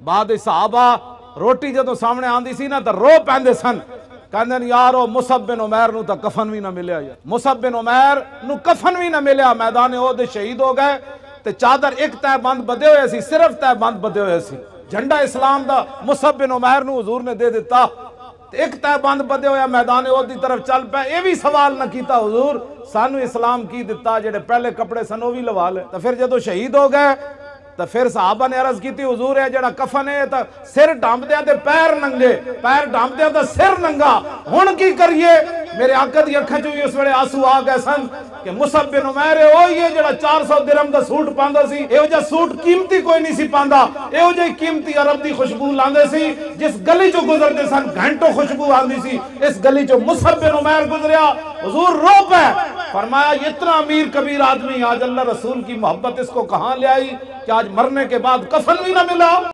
बाद सहाबा रोटी जो सामने आंदी सी ना तो रो पैंदे सन, कहंदे यार ओ मुसअब बिन उमैर नूं तां कफन भी ना मिलिया। यार मुसअब बिन उमैर नूं कफन भी ना मिलिया, मैदान ओहद शहीद हो गए ते चादर एक तय बंद बधे हुए सी, सिर्फ तय बंद बधे हुए सी। झंडा इस्लाम दा मुसअब बिन उमैर नूं हुजूर ने दे दिता, एक तय बंद बधे होया मैदान ओहद दी तरफ चल पे। यह भी सवाल ना कीता हुजूर सानू इस्लाम की दिता, जेडे पहले कपड़े सन वो भी लवा ले। तो फिर जदों शहीद हो गए तो फिर सहाबा ने अर्ज की हुजूर है जेड़ा कफन है तो सिर ढांपदिया ते पैर नंगे, पैर ढांपदिया तो सिर नंगा, हुण की करिए। मेरे आका दी अखां चों उस वेले आंसू आ गए सन कि मुसअब बिन उमैर ओही है जेड़ा 400 दिरहम दा सूट पांदा सी। इहो जिहा सूट कीमती कोई नहीं सी पांदा, इहो जिही कीमती अरब दी खुशबू लांदे सी, जिस गली चों गुजरदे सन घंटों खुशबू आंदी सी। इस गली चों मुसअब बिन उमैर गुजरिया, हुजूर रो पे, फरमाया इतना अमीर कबीर आदमी आज अल्लाह रसूल की मोहब्बत इसको कहां ले आई कि आज मरने के बाद कफन भी ना मिला।